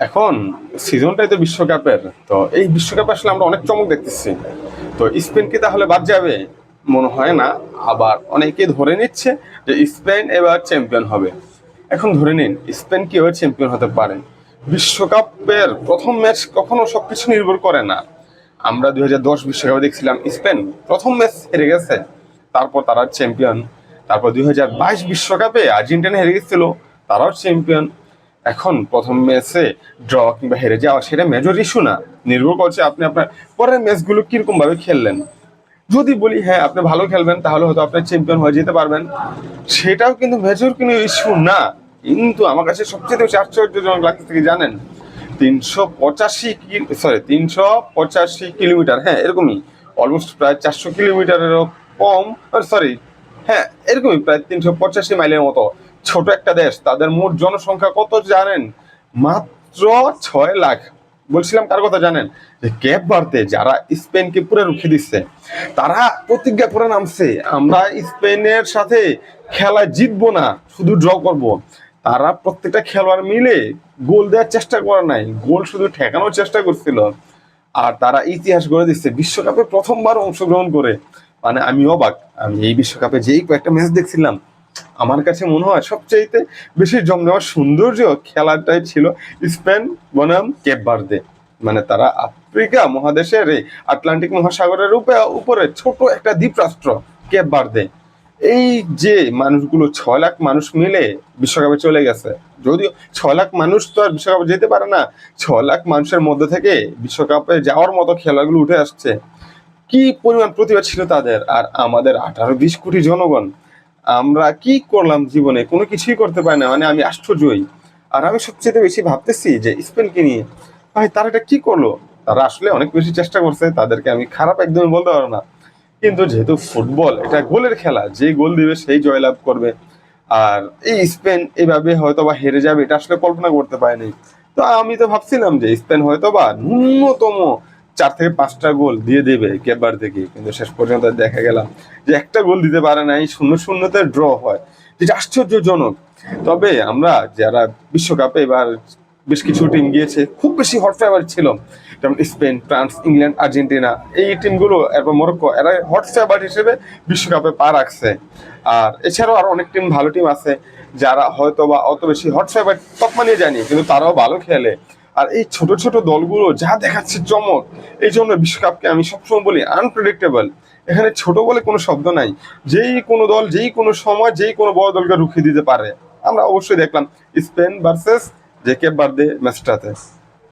এখন সিজনটাই তো বিশ্বকাপের। তো এই বিশ্বকাপে আসলে আমরা অনেক চমক দেখতেছি। তো স্পেন কি তাহলে বাদ যাবে? মনে হয় না। আবার অনেকে ধরে নিচ্ছে যে স্পেন এবার চ্যাম্পিয়ন হবে। এখন ধরে নিন স্পেন কি এবার চ্যাম্পিয়ন হতে পারে? বিশ্বকাপের প্রথম ম্যাচ কখনো সবকিছু নির্ভর করে না। আমরা 2010 বিশ্বকাপে দেখছিলাম স্পেন প্রথম ম্যাচ হেরে গেছে, তারপর তারা চ্যাম্পিয়ন। তারপর 2022 বিশ্বকাপে আর্জেন্টিনা হেরে গেছিল, তারাও চ্যাম্পিয়ন। এখন প্রথম ম্যাচে ড্র কিংবা হেরে যাওয়া সেটা মেজর ইস্যু না, নির্ভর করছে আপনি আপনার পরের ম্যাচগুলো কিরকম ভাবে খেললেন। যদি বলি হ্যাঁ আপনি ভালো খেলবেন তাহলে হয়তো আপনি চ্যাম্পিয়ন হয়ে যেতে পারবেন, সেটাও কিন্তু মেজর কোনো ইস্যু না। কিন্তু আমার কাছে সবচেয়ে বেশি আশ্চর্যজনক লাগছে কি জানেন? 385 কিলোমিটার, হ্যাঁ এরকমই, অলমোস্ট প্রায় 400 কিলোমিটারেরও কম, সরি, হ্যাঁ এরকমই প্রায় 385 মাইলের মতো ছোট একটা দেশ, তাদের মোট জনসংখ্যা কত জানেন? মাত্র 6 লাখ। বলছিলাম কার কথা জানেন? যে ক্যাপ ভার্দে, যারা স্পেনকে পুরো রুখে দিচ্ছে, তারা প্রতিজ্ঞা করে নামছে আমরা স্পেনের সাথে খেলা জিতবো না, শুধু ড্র করব। তারা প্রত্যেকটা খেলোয়াড় মিলে গোল দেওয়ার চেষ্টা করে নাই, গোল শুধু ঠেকানোর চেষ্টা করছিল। আর তারা ইতিহাস গড়ে দিচ্ছে বিশ্বকাপে প্রথমবার অংশগ্রহণ করে। মানে আমি অবাক। আমি এই বিশ্বকাপে যেই কয়েকটা ম্যাচ দেখছিলাম, আমার কাছে মনে হয় সবচাইতে বেশি জমজমাট সৌন্দর্য খেলাটাই ছিল স্পেন বনাম কেপ ভার্দে। মানে তারা আফ্রিকা মহাদেশের এই আটলান্টিক মহাসাগরের উপরে ছোট একটা দ্বীপ রাষ্ট্র কেপ ভার্দে। এই যে মানুষগুলো 6 লাখ মানুষ মিলে বিশ্বকাপে চলে গেছে, যদিও 6 লাখ মানুষ তো আর বিশ্বকাপে যেতে পারে না, 6 লাখ মানুষের মধ্যে থেকে বিশ্বকাপে যাওয়ার মতো খেলাগুলো উঠে আসছে। কি পরিমাণ প্রতিভা ছিল তাদের! আর আমাদের 18-20 কোটি জনগণ, আমরা কি করলাম জীবনে? কোনো কিছুই করতে পারি না। মানে আমি আশ্চর্যই। আর আমি সবচেয়ে বেশি ভাবতেছি যে স্পেনকে নিয়ে, ভাই তারা এটা কি করলো? তারা আসলে অনেক বেশি চেষ্টা করছে, তাদেরকে আমি খারাপ একদমই বলতে পারবো না। কিন্তু যেহেতু ফুটবল এটা গোলের খেলা, যে গোল দিবে সেই জয়লাভ করবে। আর এই স্পেন এভাবে হয়তো বা হেরে যাবে এটা আসলে কল্পনা করতে পারিনি। তো আমি তো ভাবছিলাম যে স্পেন হয়তো বা ন্যূনতম 4 থেকে 5টা গোল দিয়ে দেবে কেবার থেকে, কিন্তু শেষ পর্যন্ত দেখা গেলাম যে একটা গোল দিতে পারে নাই, 0-0-তে ড্র হয়, যেটা আশ্চর্যজনক। তবে আমরা যারা বিশ্বকাপে এবার বেশ কিছু টিম গিয়েছে, খুব বেশি হট ফেভারিট ছিল, যেমন স্পেন, ফ্রান্স, ইংল্যান্ড, আর্জেন্টিনা, এই টিমগুলো, এরপর মরক্কো, এরা হট ফেভারিট হিসেবে বিশ্বকাপে পা রাখছে। আর এছাড়াও আরো অনেক টিম, ভালো টিম আছে যারা হয়তো বা অত বেশি হট ফেভারিট তকমা নিয়ে যায়নি, কিন্তু তারাও ভালো খেলে। আর এই ছোট ছোট দলগুলো যা দেখাচ্ছে চমক, এই জন্য বিশ্বকাপকে আমি সবসময় বলি আনপ্রেডিক্টেবল। এখানে ছোট বলে কোনো শব্দ নাই। যেই কোনো দল যেই কোনো সময় যেই কোনো বড় দলকে রুখিয়ে দিতে পারে। আমরা অবশ্যই দেখলাম স্পেন ভার্সেস যে কেপ ভার্দে ম্যাচটাতে।